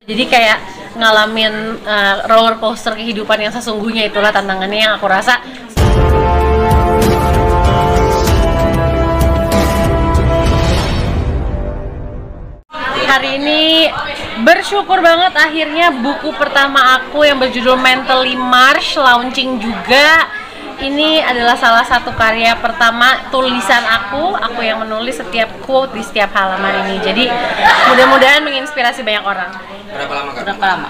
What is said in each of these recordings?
Jadi kayak ngalamin roller coaster kehidupan yang sesungguhnya, itulah tantangannya yang aku rasa. Hari ini bersyukur banget akhirnya buku pertama aku yang berjudul Mentally Marsh launching juga. Ini adalah salah satu karya pertama tulisan aku yang menulis setiap quote di setiap halaman ini. Jadi mudah-mudahan menginspirasi banyak orang. Berapa lama Kak? Berapa lama?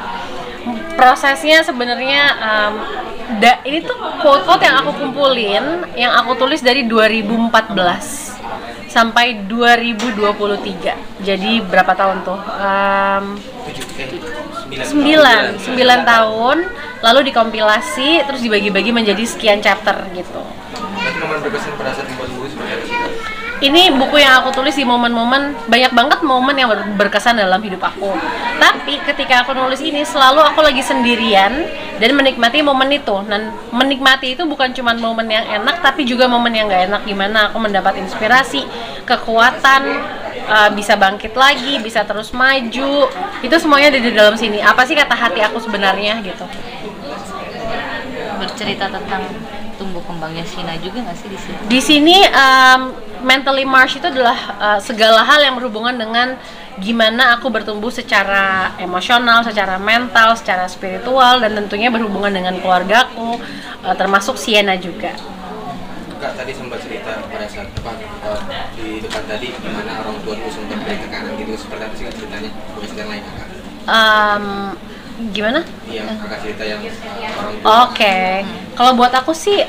Prosesnya sebenarnya ini tuh quote-quote yang aku kumpulin, yang aku tulis dari 2014 sampai 2023. Jadi berapa tahun tuh? 9 tahun, lalu dikompilasi, terus dibagi-bagi menjadi sekian chapter gitu. Momen berkesan pada saat membuat buku seperti apa sih? Ini buku yang aku tulis di momen-momen, banyak banget momen yang berkesan dalam hidup aku. Tapi ketika aku nulis ini, selalu aku lagi sendirian dan menikmati momen itu. Dan menikmati itu bukan cuma momen yang enak, tapi juga momen yang gak enak. Gimana aku mendapat inspirasi, kekuatan, bisa bangkit lagi, bisa terus maju. Itu semuanya ada di dalam sini. Apa sih kata hati aku sebenarnya gitu. Bercerita tentang tumbuh kembangnya Sheena juga nggak sih di sini? Di sini Mentally Marsh itu adalah segala hal yang berhubungan dengan gimana aku bertumbuh secara emosional, secara mental, secara spiritual, dan tentunya berhubungan dengan keluargaku, termasuk Sheena juga. Kak tadi sempat cerita pada saat di depan tadi gimana orang tua tuh sempat beri tekanan gitu, seperti apa sih Kak ceritanya? Bukan cerita lain Kak? Gimana? Iya, Kakak cerita yang orang tua. Oke. Kalau buat aku sih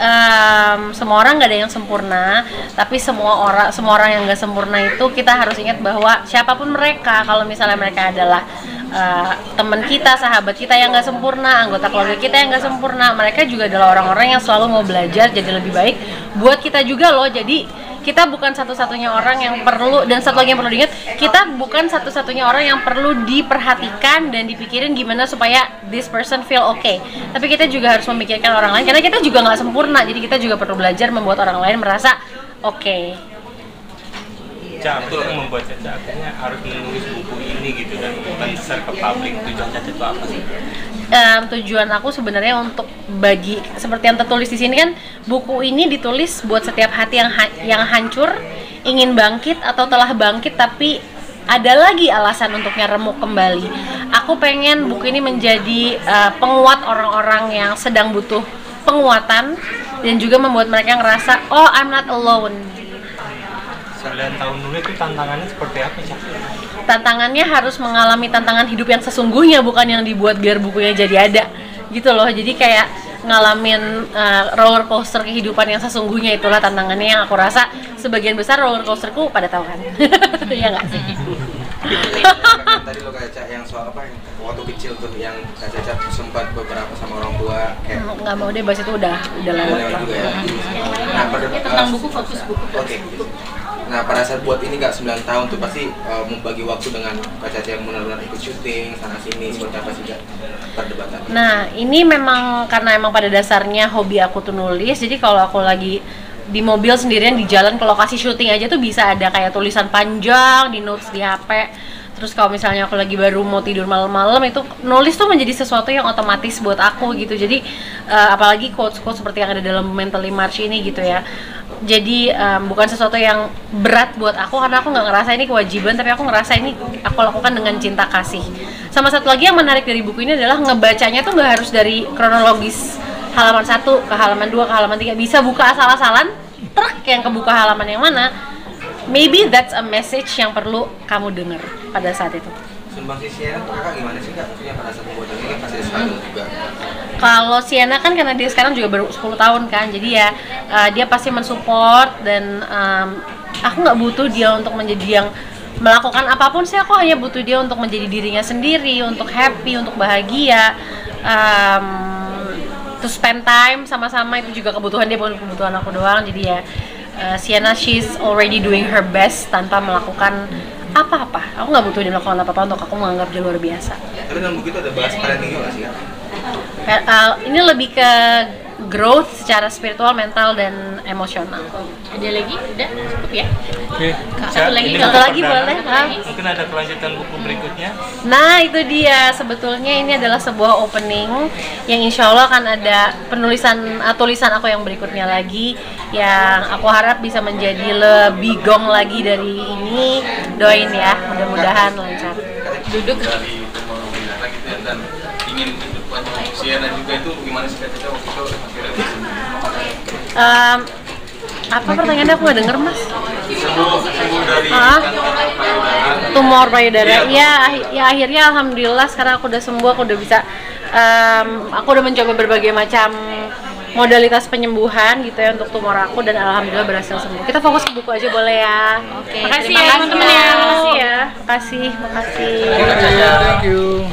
semua orang nggak ada yang sempurna, tapi semua orang yang nggak sempurna itu kita harus ingat bahwa siapapun mereka, kalau misalnya mereka adalah teman kita, sahabat kita yang nggak sempurna, anggota keluarga kita yang nggak sempurna, mereka juga adalah orang-orang yang selalu mau belajar jadi lebih baik buat kita juga loh. Jadi kita bukan satu-satunya orang yang perlu, dan satu lagi yang perlu diingat, kita bukan satu-satunya orang yang perlu diperhatikan dan dipikirin gimana supaya this person feel okay. Tapi kita juga harus memikirkan orang lain, karena kita juga nggak sempurna, jadi kita juga perlu belajar membuat orang lain merasa okay. Caca, apa yang membuat Caca akhirnya harus menulis buku ini gitu dan share ke publik? Tujuan Caca itu apa sih? Tujuan aku sebenarnya untuk bagi, seperti yang tertulis di sini kan, buku ini ditulis buat setiap hati yang hancur, ingin bangkit atau telah bangkit tapi ada lagi alasan untuknya remuk kembali. Aku pengen buku ini menjadi penguat orang-orang yang sedang butuh penguatan, dan juga membuat mereka ngerasa, oh I'm not alone. 9 tahun dulu itu tantangannya seperti apa Cak? Tantangannya harus mengalami tantangan hidup yang sesungguhnya, bukan yang dibuat biar bukunya jadi ada gitu loh. Jadi kayak ngalamin roller coaster kehidupan yang sesungguhnya, itulah tantangannya yang aku rasa sebagian besar roller coasterku pada tahu kan. Ya nggak sih? Tadi lo Kak Caca yang soal apa yang waktu kecil tuh yang Kak Caca sempat beberapa sama orang tua kayak nggak mau deh bahas itu, udah lewat lah. juga ya. Nah, Tentang buku, fokus buku. Oke. Nah, pada saat buat ini Kak 9 tahun tuh pasti membagi waktu dengan Kak Caca yang benar-benar ikut syuting sana sini, seperti apa sih Kak perdebatan? Nah, ini memang karena emang pada dasarnya hobi aku tuh nulis. Jadi kalau aku lagi di mobil sendirian di jalan ke lokasi syuting aja tuh bisa ada kayak tulisan panjang di notes di HP. Terus kalau misalnya aku lagi baru mau tidur malam-malam, itu nulis tuh menjadi sesuatu yang otomatis buat aku gitu. Jadi apalagi quotes-quotes seperti yang ada dalam Mentally Marsh ini gitu ya. Jadi bukan sesuatu yang berat buat aku, karena aku nggak ngerasa ini kewajiban, tapi aku ngerasa ini aku lakukan dengan cinta kasih. Sama satu lagi yang menarik dari buku ini adalah ngebacanya tuh nggak harus dari kronologis halaman 1 ke halaman 2 ke halaman 3, bisa buka asal-asalan, truk yang kebuka halaman yang mana. Maybe that's a message yang perlu kamu dengar pada saat itu. Sumbang si Sheena tuh Kakak gimana sih Kak? Maksudnya pada saat membuat ini kan pasti ada struggle juga. Kalau Sheena kan karena dia sekarang juga baru 10 tahun kan, jadi ya dia pasti mensupport, dan aku nggak butuh dia untuk menjadi yang melakukan apapun sih. Aku hanya butuh dia untuk menjadi dirinya sendiri, untuk happy, untuk bahagia, to spend time sama-sama. Itu juga kebutuhan dia, bukan kebutuhan aku doang. Jadi ya Sheena, she's already doing her best tanpa melakukan apa-apa. Aku nggak butuh dia melakukan apa-apa untuk aku menganggap dia luar biasa. Tapi dalam buku itu ada bahas parenting juga sih Kak? Ini lebih ke growth secara spiritual, mental, dan emosional. Ada lagi? Udah cukup ya? Oke. Satu lagi, Ini satu buku lagi perdana. boleh, Kak. Mungkin ada kelanjutan buku berikutnya. Nah itu dia, sebetulnya ini adalah sebuah opening yang insya Allah akan ada tulisan aku yang berikutnya lagi, yang aku harap bisa menjadi lebih gong lagi dari ini. Doain ya, mudah-mudahan lancar. Duduk. Dari pemerintahan gitu ya, dan ingin kehidupan Sienna juga itu gimana sih Kak Caca waktu itu Apa pertanyaannya, aku nggak denger mas? sembuh dari Ah. kanker payudara. Tumor payudara. Ya akhirnya alhamdulillah sekarang aku udah sembuh, aku udah bisa aku udah mencoba berbagai macam modalitas penyembuhan gitu ya untuk tumor aku, dan alhamdulillah berhasil sembuh. Kita fokus ke buku aja boleh ya. Oke, Makasih terima ya kasih, teman-teman ya. Mas. Makasih ya. Makasih. Kak Caca. Thank you.